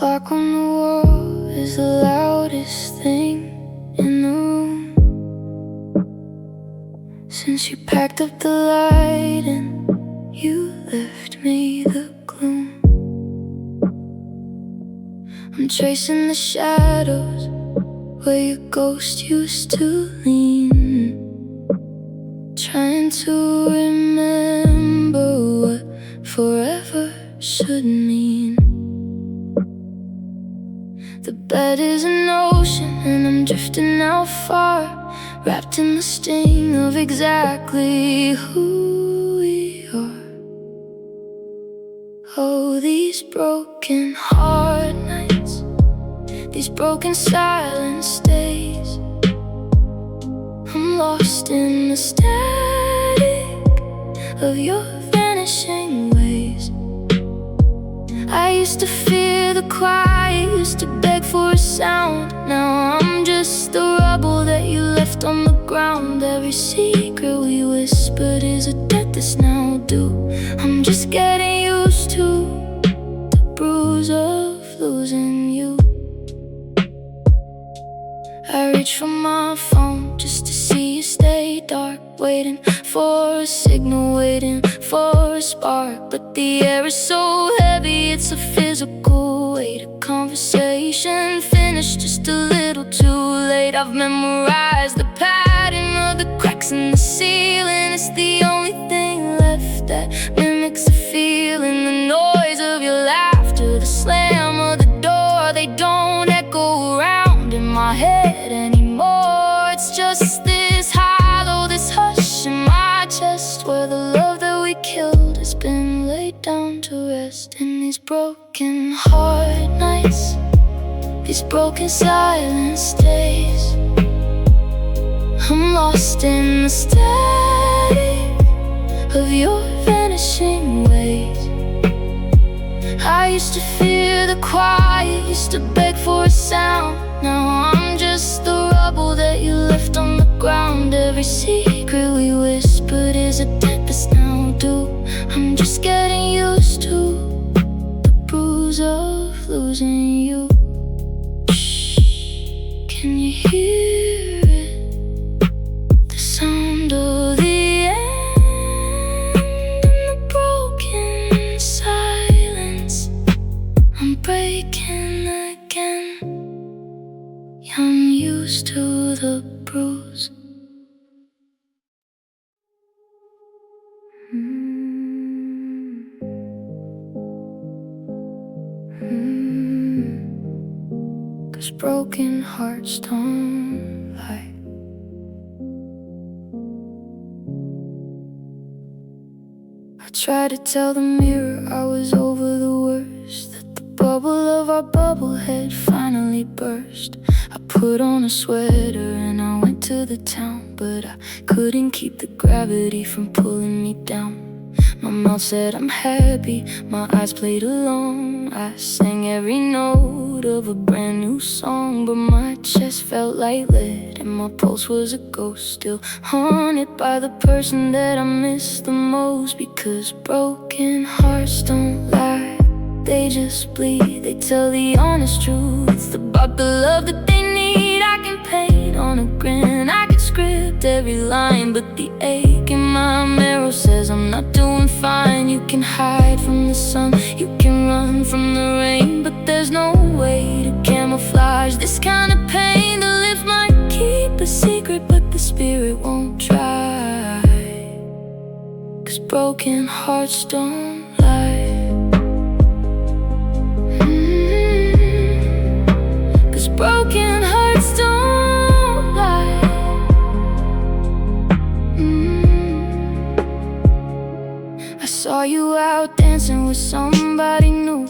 clock on the wall is the loudest thing in the room. Since you packed up the light and you left me the gloom, I'm tracing the shadows where your ghost used to lean, trying to remember what forever should mean. The bed is an ocean and I'm drifting out far, wrapped in the sting of exactly who we are. Oh, these broken heart nights, these broken silence days, I'm lost in the static of your vanishing ways. I used to fear the quiet, used to beg for a sound. Now I'm just the rubble that you left on the ground. Every secret we whispered is a debt that's now due. I'm just getting used to the bruise of losing you. I reach for my phone just to see you stay dark, waiting for a signal, waiting for a spark. But the air is so heavy, it's a physical weight. A conversation finished just a little too late. I've memorized the pattern of the cracks in the ceiling. It's the only thing left that mimics the feeling. The noise of your laughter, the slam of the door, they don't echo around in my head anymore. It's just this hollow, this hush in my chest, where the love that we killed has been laid down to rest. In these broken heart nights, these broken silence days, I'm lost in the static of your vanishing ways. I used to fear the quiet, used to beg for a sound. Now I'm just the rubble that you left on the ground. Every secret we whispered is a debt that's now due. I'm just getting used to the bruise of losing you. Shh, can you hear it? The sound of the end and the broken silence. I'm breaking again. I'm used to the bruise. Cause broken hearts don't lie. I tried to tell the mirror I was over the worst, that the bubble of our bubble had finally burst. I put on a sweater and I went to the town, but I couldn't keep the gravity from pulling me down. My mouth said I'm happy, my eyes played along. I sang every note of a brand new song, but my chest felt like lead and my pulse was a ghost, still haunted by the person that I miss the most. Because broken hearts don't lie, they just bleed. They tell the honest truth about the love that they need. I can paint on a grin, I can script every line, but the ache in my marrow says I'm not doing fine. You can hide from the sun, you can run from the rain, but there's no way to camouflage this kind of pain. The lips might keep a secret, but the spirit won't try. Cause broken hearts don't lie. Cause broken hearts don't lie. I saw you out dancing with somebody new,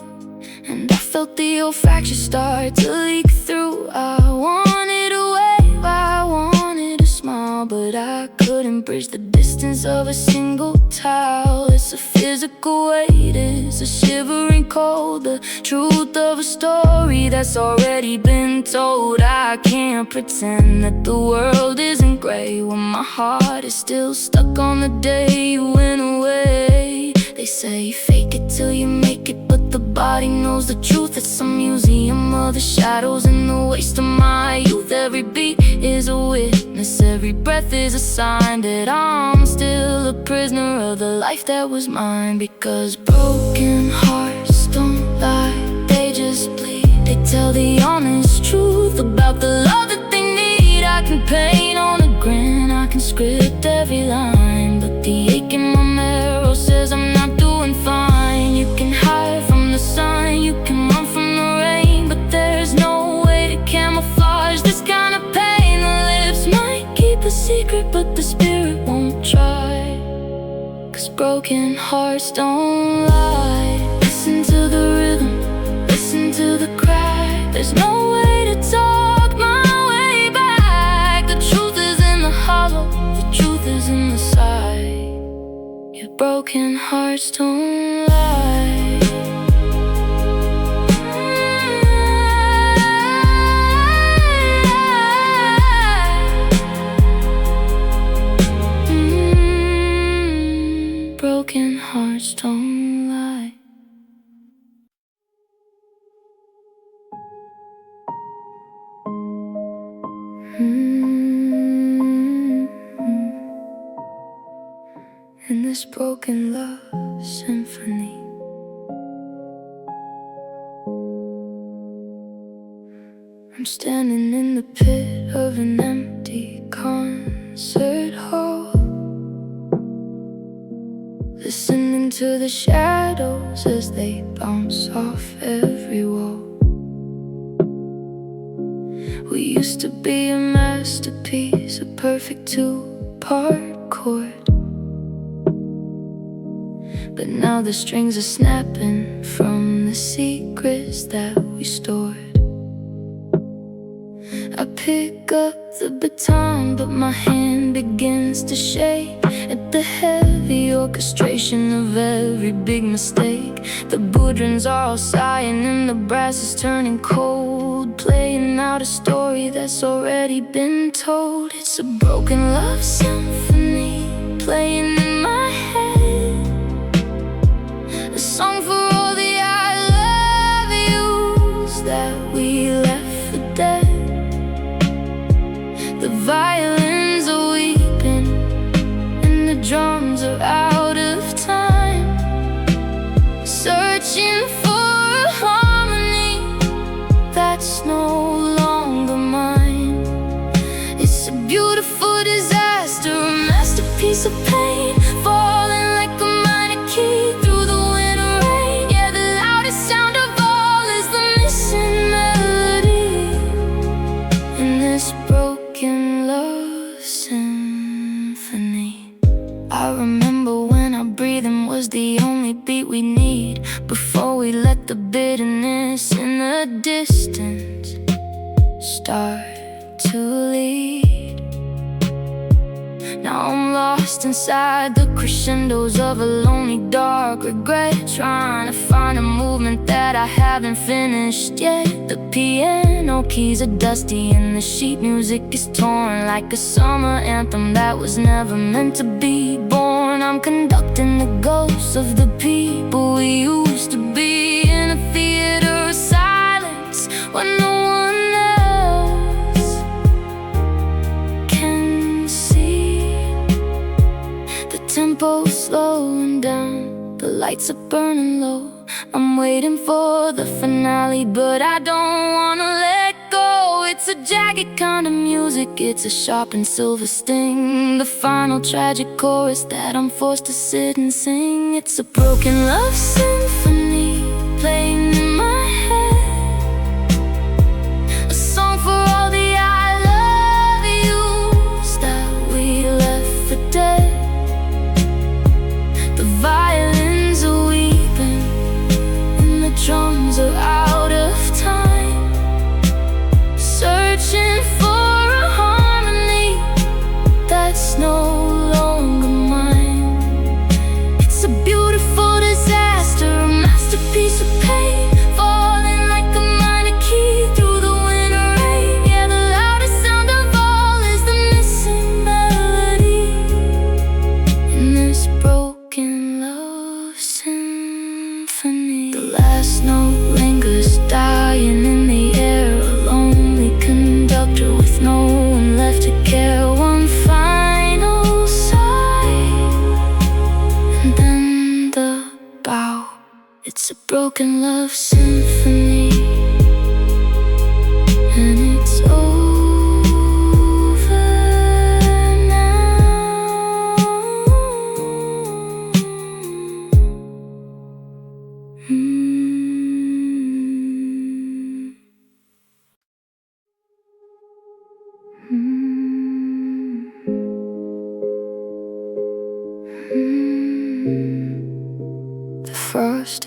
and I felt the olfaction start to leak through. I wanted a wave, I wanted a smile, but I couldn't bridge the distance of a single tile. It's a physical weight, it's a shivering cold, the truth of a story that's already been told. I can't pretend that the world isn't gray when my heart is still stuck on the day you went away. They say fake it till you make it, but the body knows the truth. It's some museum the shadows and the waste of my youth. Every beat is a witness, every breath is a sign that I'm still a prisoner of the life that was mine. Because broken hearts don't lie, they just bleed. They tell the honest truth about the love that they need. I can paint on a grin, I can script every line, but the ache in my marrow says I'm not doing fine. You can hide from the sun, you can run from the rain, but there's no way to camouflage this kind of pain. The lips might keep a secret, but the spirit won't try. 'Cause broken hearts don't lie. Listen to the rhythm, listen to the crack. There's no way to talk my way back. The truth is in the hollow, the truth is in the sigh. Yeah, broken hearts don't lie. Broken hearts don't lie. In this broken love symphony, I'm standing in the pit of an empty concert hall, listening to the shadows as they bounce off every wall. We used to be a masterpiece, a perfect two-part chord, but now the strings are snapping from the secrets that we stored. I pick up the baton, but my hand begins to shake at the heavy orchestration of every big mistake. The boudrons are all sighing and the brass is turning cold, playing out a story that's already been told. It's a broken love symphony playing in my head, a song for all the I love yous that we left for dead. The violins are weeping and the drums are out of time, searching for a harmony that's no longer mine. It's a beautiful disaster, a masterpiece of pain, falling like a minor key through the winter rain. Yeah, the loudest sound of all is the missing melody in this broken love symphony. I remember when our breathing was the only beat we need, before we let the bitterness in the distance start to lead. Now I'm lost inside the crescendos of a lonely dark regret, trying to find a movement that I haven't finished yet. The piano keys are dusty and the sheet music is torn, like a summer anthem that was never meant to be born. I'm conducting the ghosts of the people we used to be, in a theater of silence when no one else can see. The tempo's slowing down, the lights are burning low. I'm waiting for the finale, but I don't wanna let go. It's a jagged kind of music, it's a sharp and silver sting, the final tragic chorus that I'm forced to sit and sing. It's a broken love symphony playing in my head, a song for all the I love yous that we left for dead. The violins are weeping and the drums are out of time, searching for a harmony that's no longer mine. It's a beautiful disaster, a masterpiece of pain,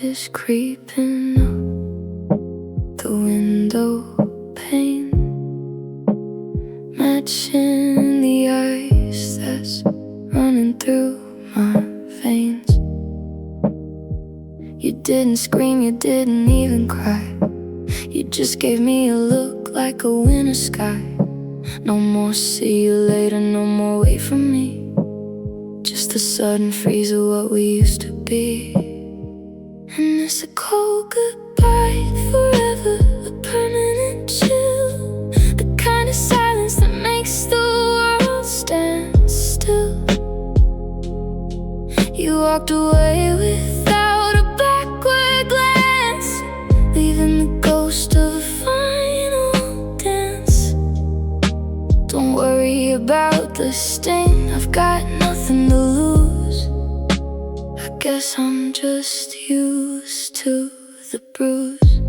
is creeping up the window pane, matching the ice that's running through my veins. You didn't scream, you didn't even cry. You just gave me a look like a winter sky. No more see you later, no more wait for me. Just a sudden freeze of what we used to be. And it's a cold goodbye forever, a permanent chill, the kind of silence that makes the world stand still. You walked away without a backward glance, leaving the ghost of a final dance. Don't worry about the stain, I've got nothing to lose. I guess I'm just used to the bruise.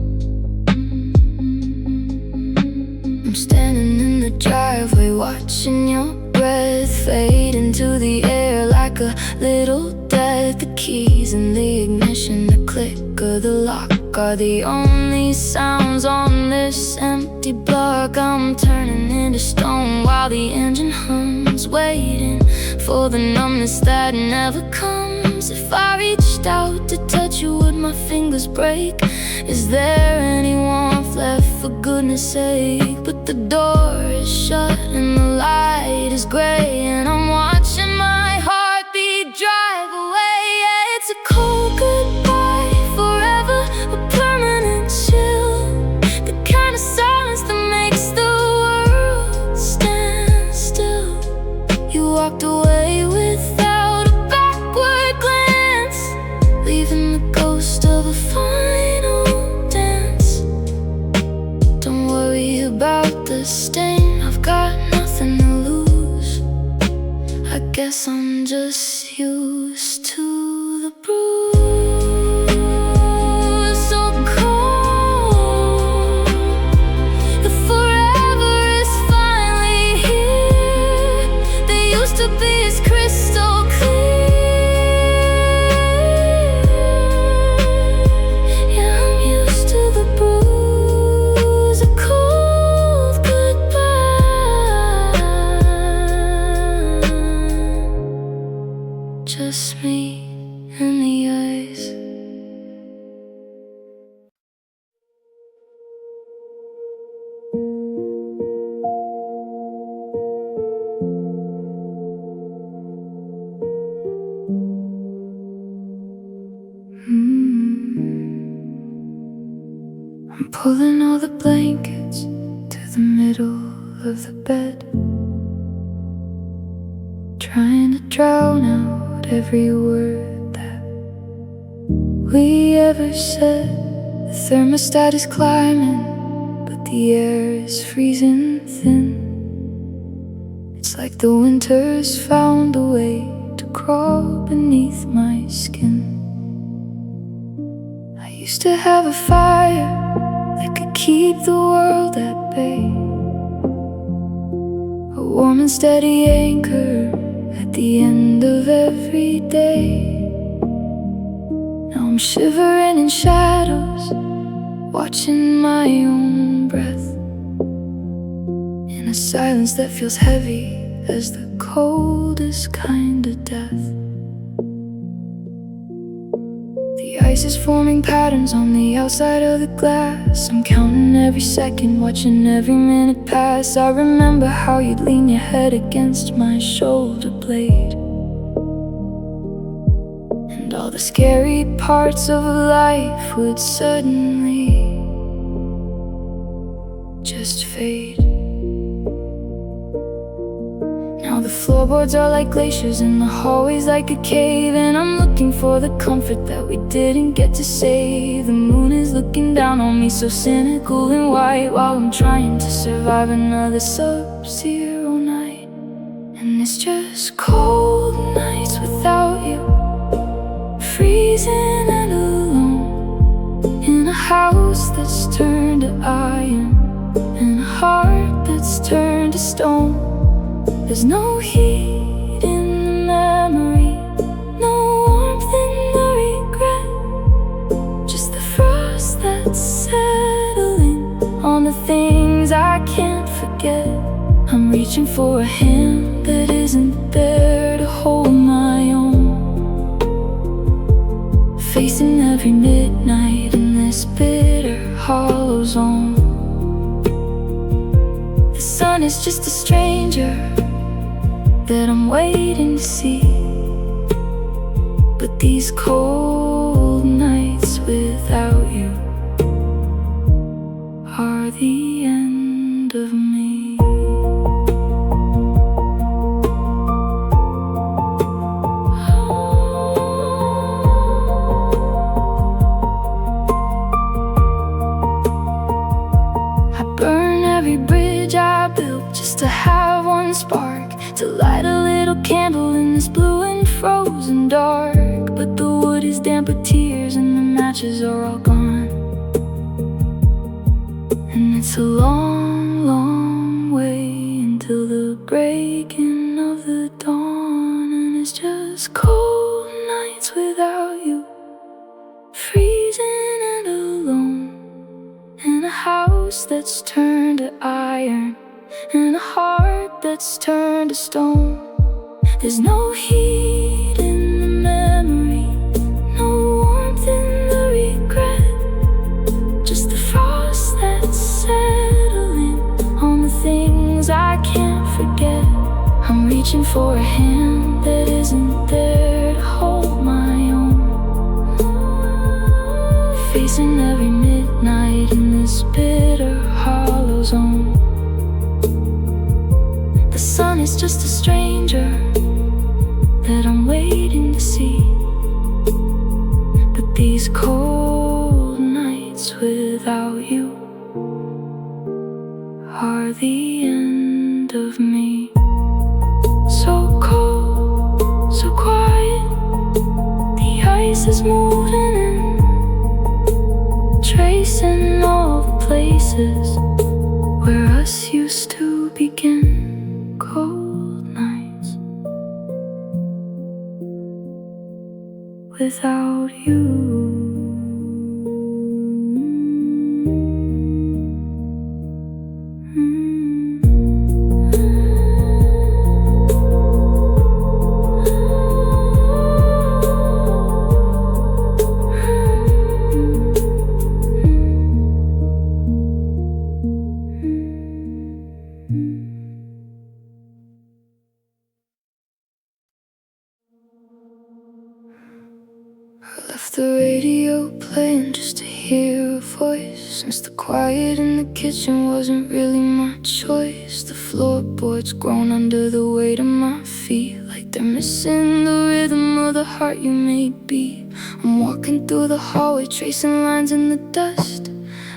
I'm standing in the driveway, watching your breath fade into the air like a little death. The keys in the ignition, the click of the lock are the only sounds on this empty block. I'm turning into stone while the engine hums, waiting for the numbness that never comes. If I reached out to touch you, would my fingers break? Is there any warmth left, for goodness sake? But the door is shut and the light is gray, and I'm watching my heartbeat drive away. Yeah, it's a cold goodbye forever, a permanent chill, the kind of silence that makes the world stand still. You walked away without a backward glance, leaving the ghost of a final dance. Don't worry about the stain, I've got nothing to lose. I guess I'm just used to the bruise. So cold, the forever is finally here. They used to be as crystal clear. Yeah, I'm used to the bruise, a cold goodbye. Just me and the ice. I'm pulling all the blankets to the middle of the bed, trying to drown out every word that we ever said. The thermostat is climbing, but the air is freezing thin. It's like the winter's found a way to crawl beneath my skin. I used to have a fire that could keep the world at bay, a warm and steady anchor at the end of every day. Now I'm shivering in shadows, watching my own breath, in a silence that feels heavy as the coldest kind of death. The ice is forming patterns on the outside of the glass. I'm counting every second, watching every minute pass. I remember how you'd lean your head against my shoulder blade, and all the scary parts of life would suddenly just fade. Now the floorboards are like glaciers and the hallways like a cave, and I'm looking for the comfort that we didn't get to save. The moon is looking down on me, so cynical and white, while I'm trying to survive another sub-zero night. And it's just cold nights without you, freezing and alone, in a house that's turned to iron, and a heart that's turned to stone. There's no heat in the memory, no warmth in the regret. forget. I'm reaching for a hand that isn't there to hold my own, facing every midnight in this bitter, hollow zone. The sun is just a stranger that I'm waiting to see, but these cold nights without you are the end of me. I burn every bridge I built just to have one spark, to light a little candle in this blue and frozen dark. But the wood is damp with tears and the matches are all gone, and it's a long, long way until the breaking of the dawn. And it's just cold nights without you, freezing and alone, in a house that's turned to iron, and a heart that's turned to stone. There's no heat in the memory, no warmth in the regret, just the frost that's settling on the things I can't forget. I'm reaching for a hand that isn't there to hold my own, facing every midnight in this bitter, hollow zone. The sun is just a stranger that I'm waiting to see, but these cold nights without you are the end of me. So cold, so quiet, the ice is moving in, tracing all the places where us used to begin. Cold nights without you. Left the radio playing just to hear a voice, since the quiet in the kitchen wasn't really my choice. The floorboards groan under the weight of my feet, like they're missing the rhythm of the heart you made beat. I'm walking through the hallway, tracing lines in the dust,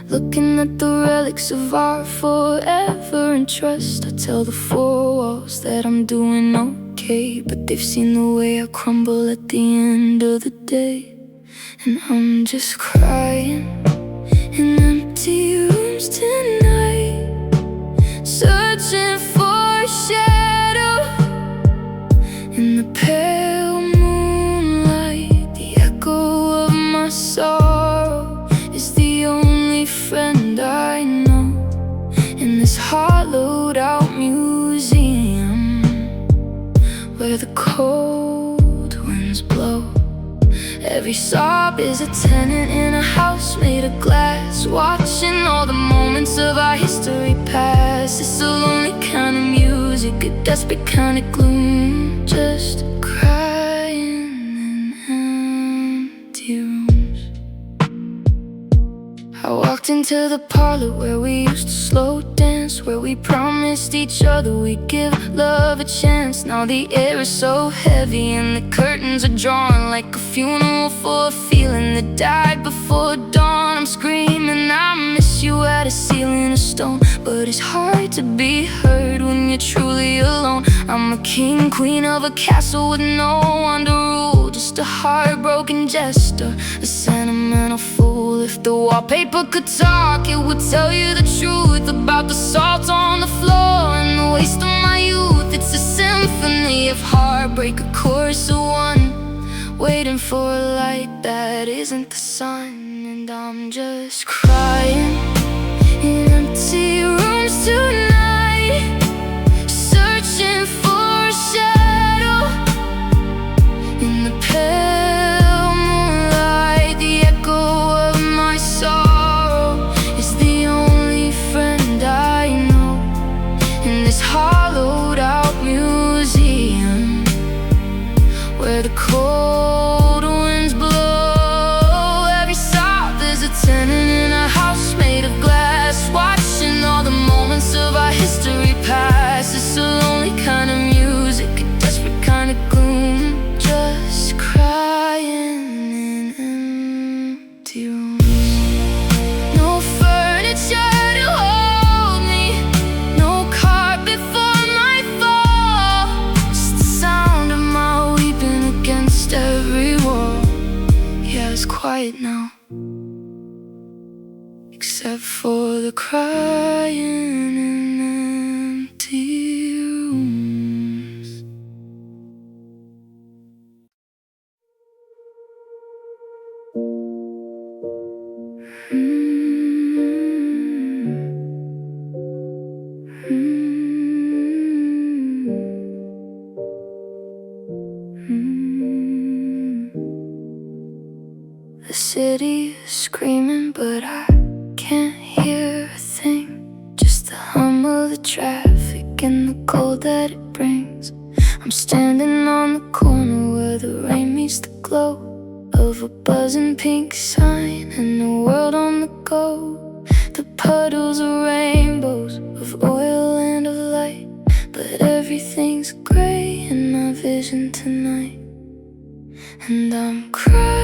looking at the relics of our forever and trust. I tell the four walls that I'm doing okay, but they've seen the way I crumble at the end of the day. And I'm just crying in empty rooms tonight, searching for a shadow in the pale moonlight. The echo of my sorrow is the only friend I know in this hollowed out museum where the cold winds blow. Every sob is a tenant in a house made of glass, watching all the moments of our history pass. It's a lonely kind of music, a desperate kind of gloom, just crying in empty rooms. I walked into the parlor where we used to slow dance, where we promised each other we'd give love a chance. Now the air is so heavy and the curtains are drawn, like a funeral for a feeling that died before dawn. I'm screaming, I miss you at a ceiling of stone, but it's hard to be heard when you're truly alone. I'm a king, queen of a castle with no one to rule, just a heartbroken jester, a sentimental fool. If the wallpaper could talk, it would tell you the truth about the salt on the floor and the waste of my youth. It's a symphony of heartbreak, a chorus of one, waiting for a light that isn't the sun. And I'm just crying in empty rooms tonight, quiet now, except for the crying in empty rooms. The city is screaming, but I can't hear a thing. Just the hum of the traffic and the cold that it brings. I'm standing on the corner where the rain meets the glow of a buzzing pink sign and the world on the go. The puddles are rainbows of oil and of light, but everything's gray in my vision tonight. And I'm crying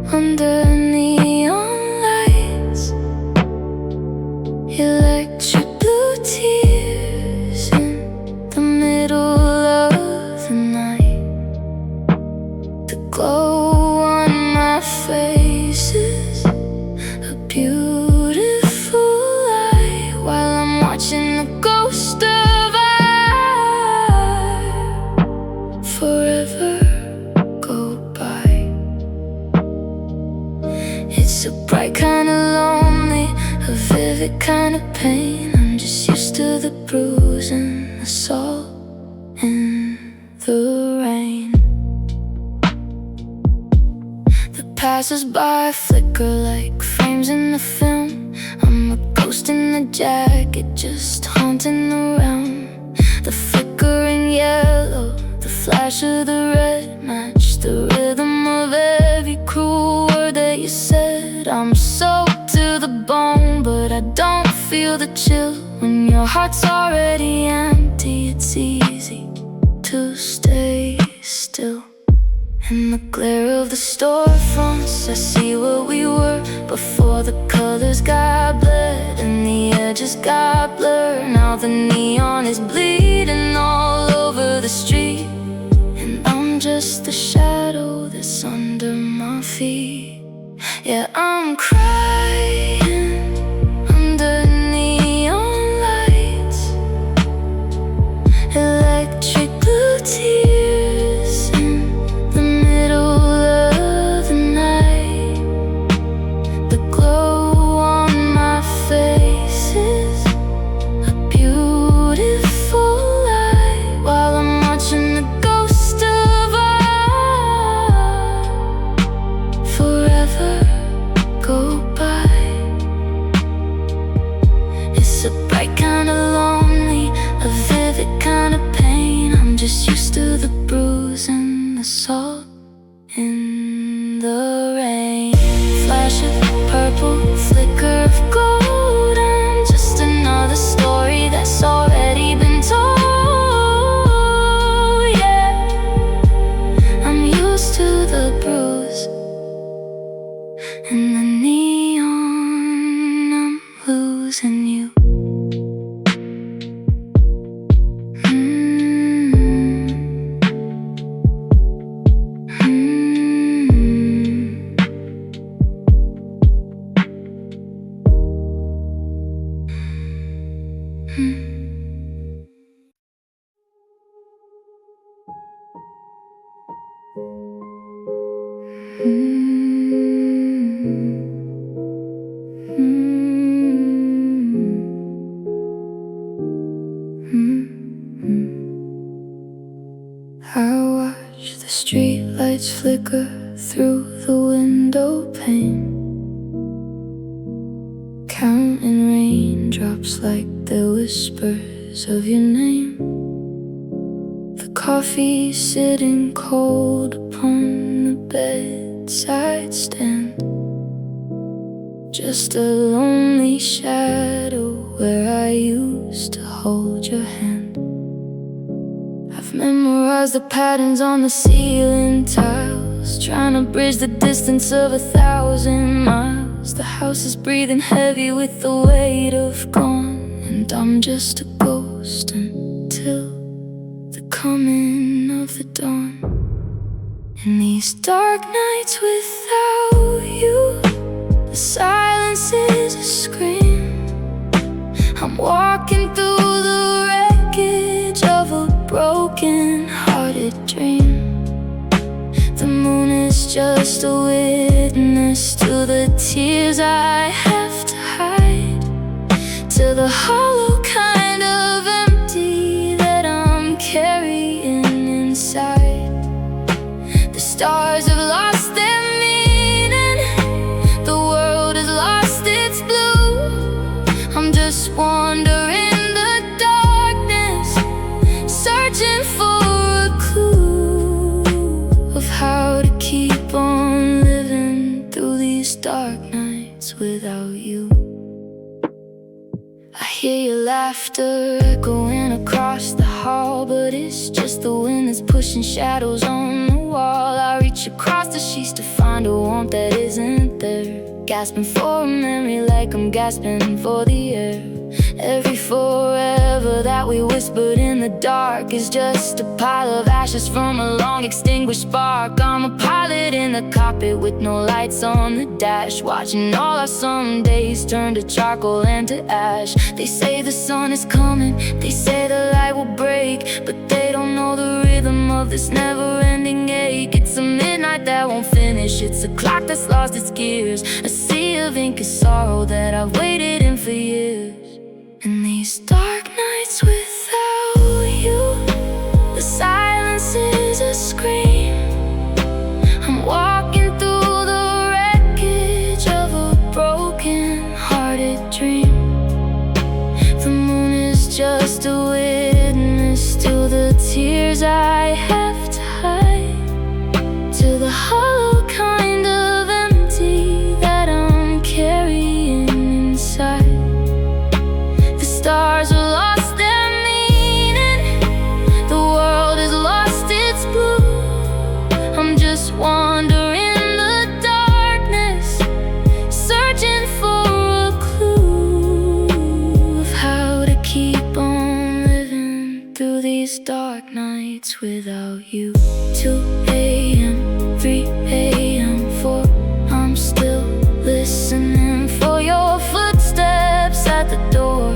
under neon lights, electric blue tears in the middle of the night. The glow on my face is a beautiful light, while I'm watching the ghost of I forever go by. It's a bright kind of lonely, a vivid kind of pain. I'm just used to the bruise and the salt and the rain. The passers-by flicker like frames in the film. I'm a ghost in the jacket, just haunting the realm. The flickering yellow, the flash of the red, match the rhythm of every cruel word that you said. I'm soaked to the bone, but I don't feel the chill. When your heart's already empty, it's easy to stay still. In the glare of the storefronts, I see what we were before the colors got blurred and the edges got blurred. Now the neon is bleeding all over the street, and I'm just the shadow that's under my feet. Yeah, I'm crying under neon lights, electric blue tears in the middle of the night. The glow on my face is a beautiful light, while I'm watching the ghost of I forever go by. It's a bright kind of lonely, a vivid kind of pain. I'm just used to the bruise and the salt in the rain. Flash of purple, flicker of gold. I'm just another story that's already been told. Yeah, I'm used to the bruise and the neon. I'm losing you. I watch the street lights flicker through the window pane, counting raindrops like they're whispers of your name. The coffee sitting cold upon the bedside stand, just a lonely shadow where I used to hold your hand. I've memorized the patterns on the ceiling tiles, trying to bridge the distance of 1,000 miles. The house is breathing heavy with the weight of gone, and I'm just a ghost until the coming of the dawn. In these dark nights without you, the silence is a scream. I'm walking through the wreckage of a broken-hearted dream. The moon is just a witness to the tears I have to hide, to the hollow kind of empty that I'm carrying inside. The stars have lost their meaning, the world has lost its blue. I'm just wandering the darkness, searching for a clue of how to keep on living through these dark nights without you. I hear your laughter echoing across the hall, but it's just the wind that's pushing shadows on the wall. I reach across the sheets to find a warmth that isn't there, gasping for a memory like I'm gasping for the air. Every forever that we whispered in the dark is just a pile of ashes from a long extinguished spark. I'm a pilot in the cockpit with no lights on the dash, watching all our some days turn to charcoal and to ash. They say the sun is coming, they say the light will break, but they don't know the rhythm of this never-ending ache. It's a midnight that won't finish, it's a clock that's lost its gears, a sea of ink and sorrow that I've waited in for years. In these dark nights without you, the silence is a scream. I'm walking through the wreckage of a broken-hearted dream. The moon is just a witness to the tears I have to hide, to the hollow kind of empty that I'm carrying inside. Stars have lost their meaning, the world has lost its blue. I'm just wandering the darkness, searching for a clue of how to keep on living through these dark nights without you. 2 a.m., 3 a.m., 4, I'm still listening for your footsteps at the door.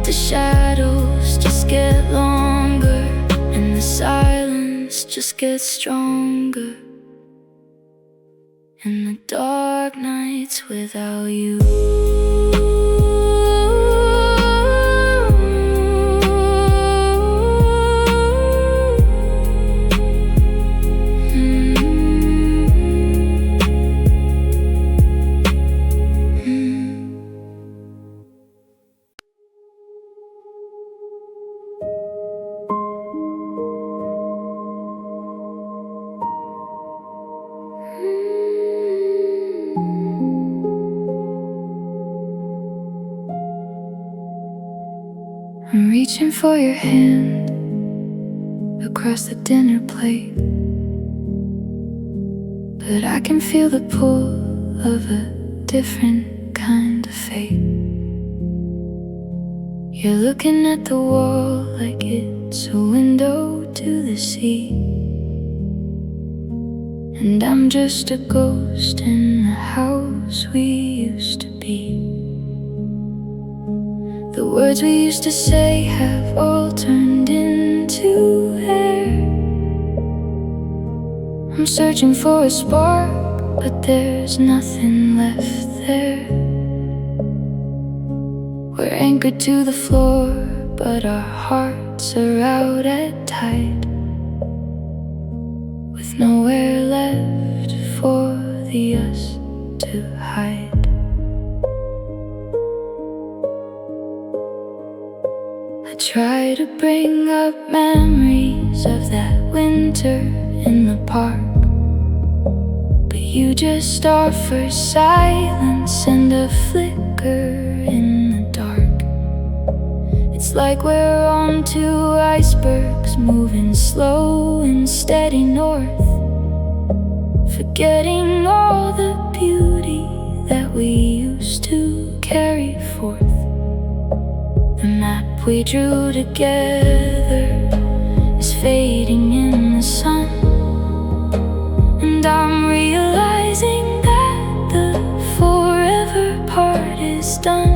The shadows just get longer, and the silence just gets stronger. In the dark nights without you. I'm reaching for your hand across the dinner plate, but I can feel the pull of a different kind of fate. You're looking at the wall like it's a window to the sea, and I'm just a ghost in the house we used to be. The words we used to say have all turned into air. I'm searching for a spark, but there's nothing left there. We're anchored to the floor, but our hearts are out at tide, with nowhere left for the us to hide. I try to bring up memories of that winter in the park, but you just offer silence and a flicker in the dark. It's like we're on two icebergs moving slow and steady north, forgetting all the beauty that we used to carry forth. The map we drew together is fading in the sun, I'm realizing that the forever part is done.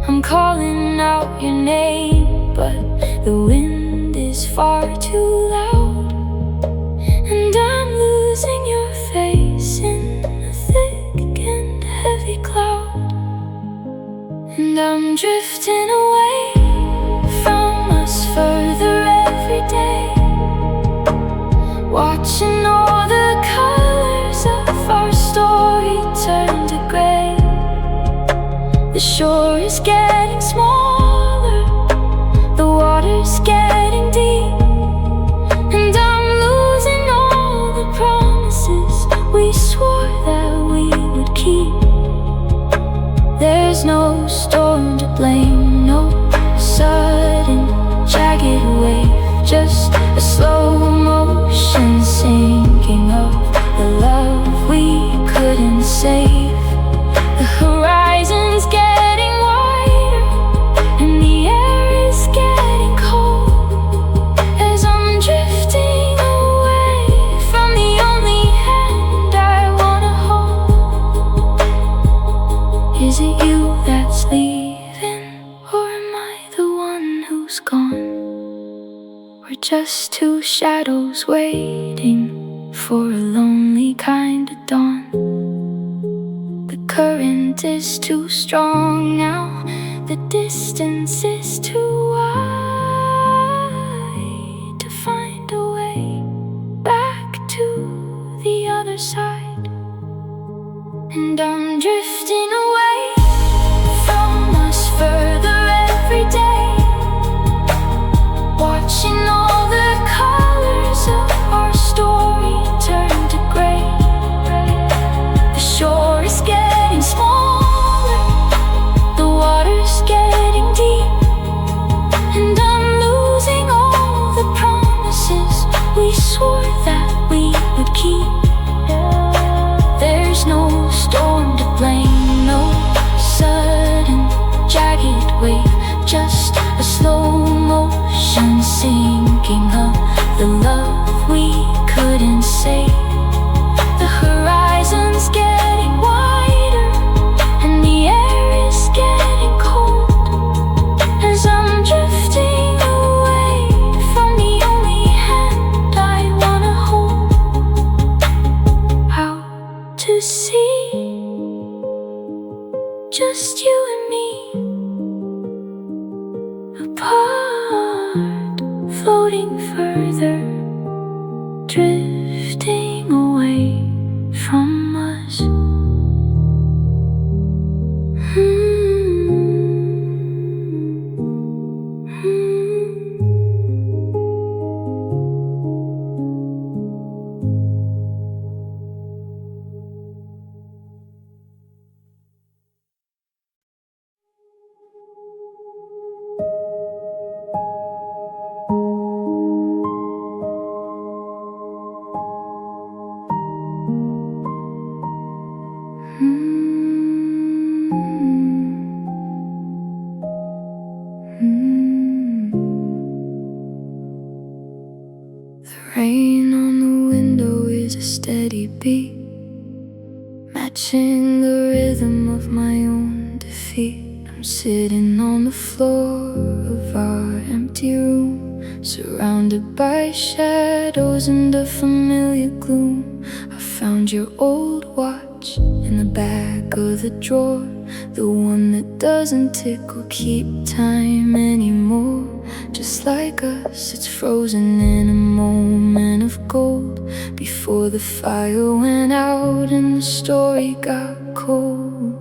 I'm calling out your name, but the wind is far too loud, and I'm losing your face in a thick and heavy cloud. And I'm drifting away from us further every day, watching all the colors of our story turn to gray. The shore is getting smaller, the water's getting deep, and I'm losing all the promises we swore that we would keep. There's no storm to blame, no sudden jagged wave, just a slow motion sinking of the love we couldn't save. The horizon's getting wider, and the air is getting cold, as I'm drifting away from the only hand I wanna hold. Is it you that's leaving, or am I the one who's gone? We're just two shadows waiting for a lonely kind of dawn. The current is too strong now, the distance is too wide to find a way back to the other side. And I'm drifting away from us further every day, watching all the colors of our story turn to gray. The shore is getting smaller, the water's getting deep, and I'm losing all the promises we swore that we would keep. There's no storm to blame, no sudden jagged wave, just a slow motion sinking of the love we couldn't save. The horizon's getting wider, and the air is getting cold, as I'm drifting away from the only hand I wanna hold. Out to sea, just you and me, apart, floating further, drifting away from us. The rain on the window is a steady beat, matching the rhythm of my own defeat. I'm sitting on the floor of our empty room, surrounded by shadows and a familiar gloom. I found your old watch in the back of the drawer, the one that doesn't tick or keep time anymore. Just like us, it's frozen in a moment of gold, before the fire went out and the story got cold.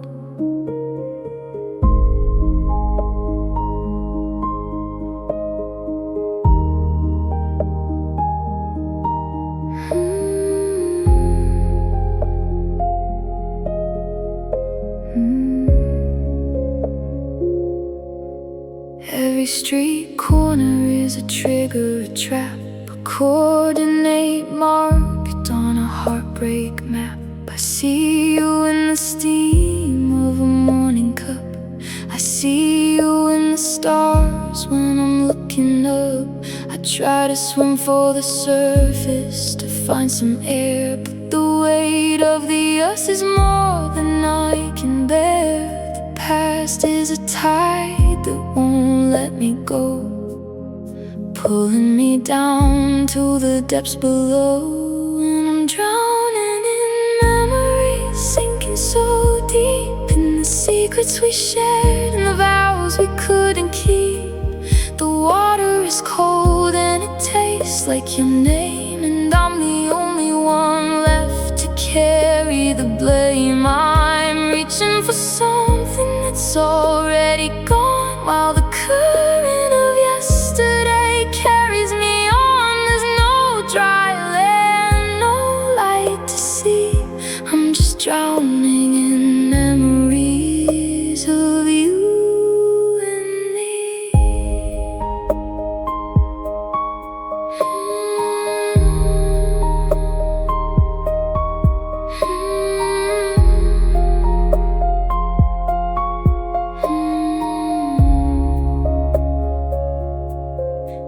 Every street corner is a trigger, a trap, a coordinate marked on a heartbreak map. I see you in the steam of a morning cup, I see you in the stars when I'm looking up. I try to swim for the surface, to find some air, but the weight of the us is more than I can bear. The past is a tide that won't let me go, pulling me down to the depths below. And I'm drowning in memories, sinking so deep in the secrets we shared and the vows we couldn't keep. The water is cold and it tastes like your name, and I'm the only one left to carry the blame. I'm reaching for something that's already gone, while the current of yesterday carries me on. There's no dry land, no light to see. I'm just drowning in memories of you.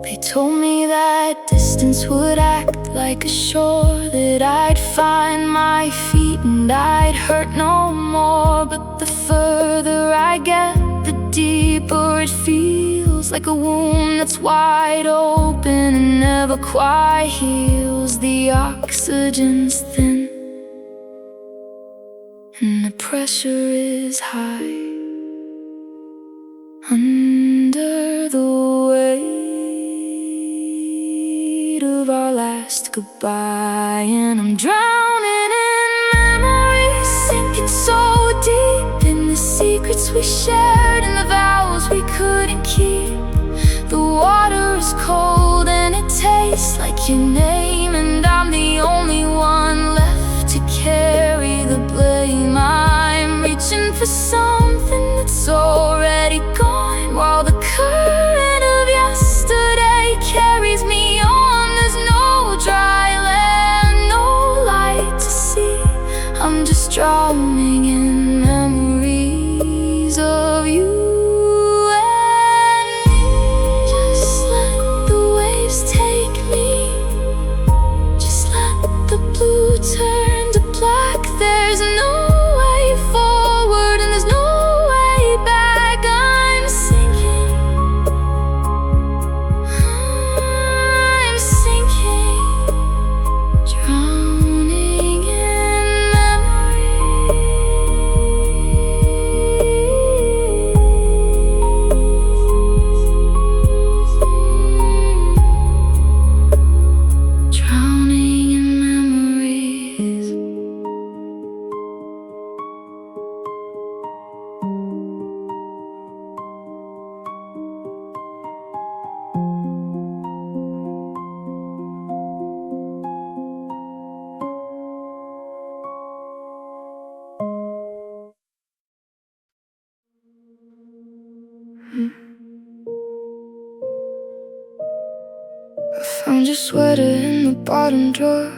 They told me that distance would act like a shore, that I'd find my feet and I'd hurt no more. But the further I get, the deeper it feels, like a wound that's wide open and never quite heals. The oxygen's thin and the pressure is high under the weight of our last goodbye. And I'm drowning in memories, sinking so deep in the secrets we shared and the vows we couldn't keep. The water is cold and it tastes like your name, and I'm the only one left to carry the blame. I'm reaching for something that's already gone, while the current of yesterday carries me on. There's no dry land, no light to see. I'm just drowning in memories of you. And just let the waves take me, just let the blue turn to black. There's no way forward and there's no way back. I'm sinking, drowning in memories, drowning in memories. I found your sweater in the bottom drawer,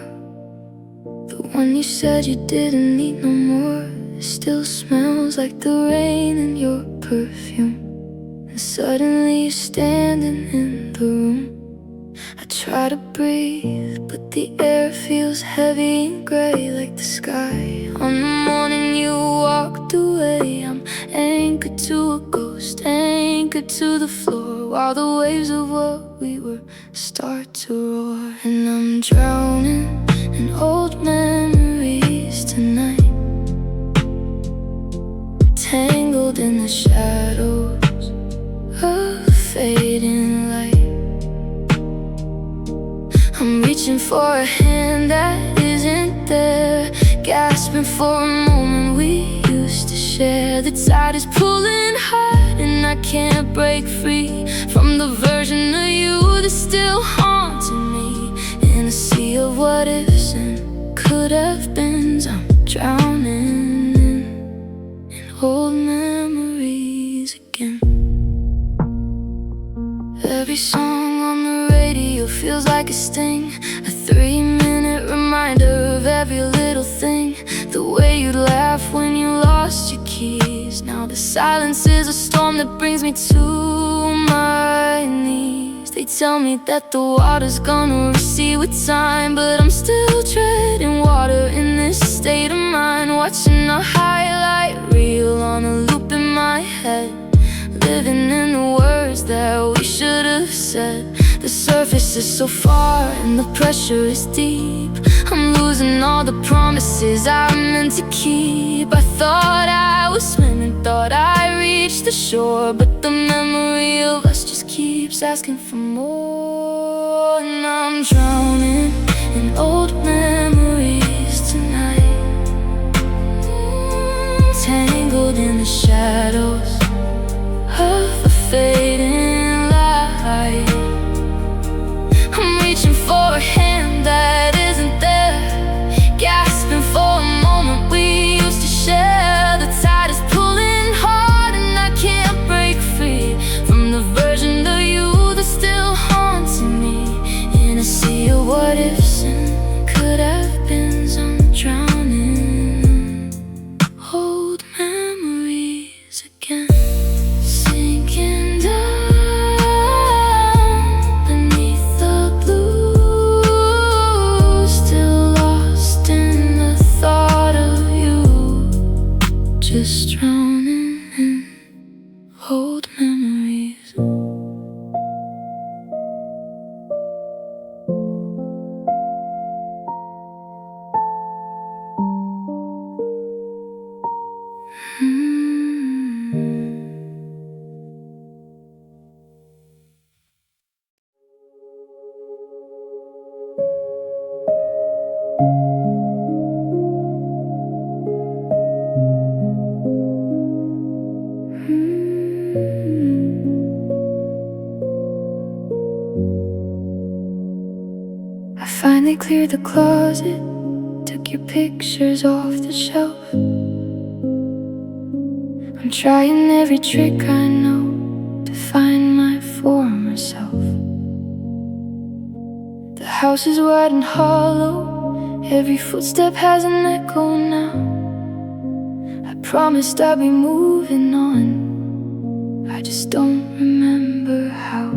the one you said you didn't need no more. It still smells like the rain in your perfume, and suddenly you're standing in the room. I try to breathe, but the air feels heavy and gray like the sky. On the morning you walked away, I'm anchored to a ghost, anchored to the floor, while the waves of what we were start to roar. And I'm drowning in old memories tonight, tangled in the shadows of fading light. I'm reaching for a hand that isn't there, gasping for a moment we used to share. The tide is pulling hard and I can't break free from the version of you that's still haunting me. In a sea of what ifs and could have beens, I'm drowning in old memories again. Every song on the radio feels like a sting, a 3-minute reminder of every little thing. The way you'd laugh when you lost your keys. Now the silence is a storm that brings me to my knees. They tell me that the water's gonna recede with time, but I'm still treading water in this state of mind, watching a highlight reel on a loop in my head, living in the words that we should have said. The surface is so far and the pressure is deep. I'm losing all the promises I meant to keep. I thought I was swimming, thought I reached the shore, but the memory of us just keeps asking for more. And I'm drowning in old memories tonight, tangled in the shadows of a fading light. I'm reaching for a hand that isn't there, gasping for a moment we used to share. The tide is pulling hard and I can't break free from the version of you that's still haunting me. In a sea of what ifs and could have beens, I'm drowning old memories again, sinking down beneath the blue, still lost in the thought of you, just drowning in old memories. I finally cleared the closet, took your pictures off the shelf. I'm trying every trick I know to find my former self. The house is wide and hollow, every footstep has an echo now. I promised I'd be moving on, I just don't remember how.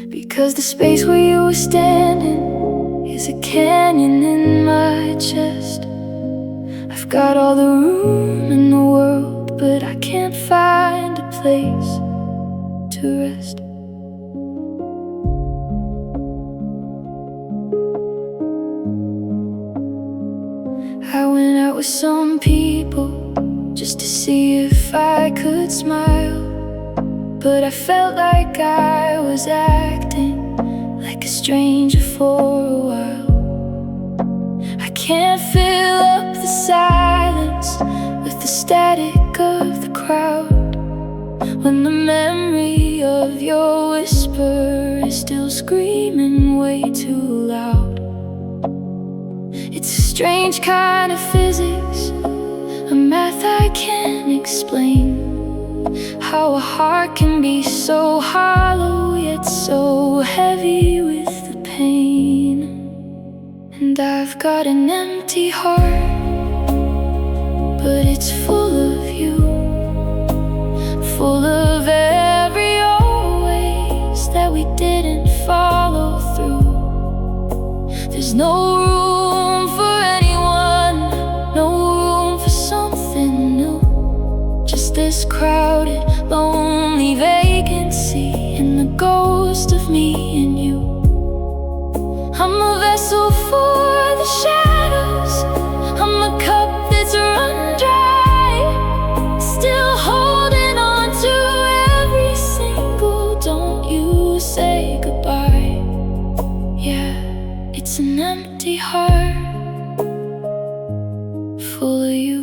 Because the space where you were standing is a canyon in my chest. I've got all the room in the world, but I can't find a place to rest. I went out with some people just to see if I could smile, but I felt like I was acting like a stranger for a while. I can't fill up the silence with the static of the crowd, when the memory of your whisper is still screaming way too loud. It's a strange kind of physics, a math I can't explain, how a heart can be so hollow yet so heavy with the pain. And I've got an empty heart, but it's full of you, full of every always that we didn't follow through. There's no room for anyone, no room for something new, just this crowded, lonely vacancy in the ghost of me and you. I'm a vessel for the shadows, I'm a cup that's run dry, still holding on to every single don't you say goodbye. Yeah, it's an empty heart full of you.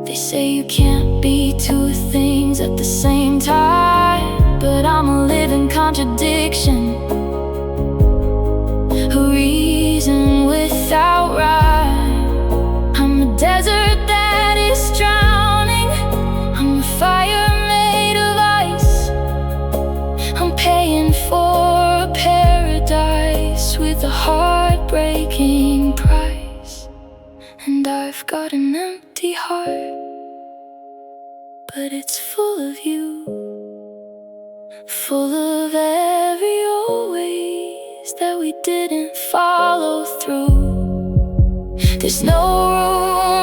They say you can't be two things at the same time, but I'm a living contradiction, a reason without rhyme. I'm a desert that is drowning, I'm a fire made of ice. I'm paying for a paradise with a heartbreaking price. And I've got an empty heart, but it's full of you, full of every always that we didn't follow through. There's no room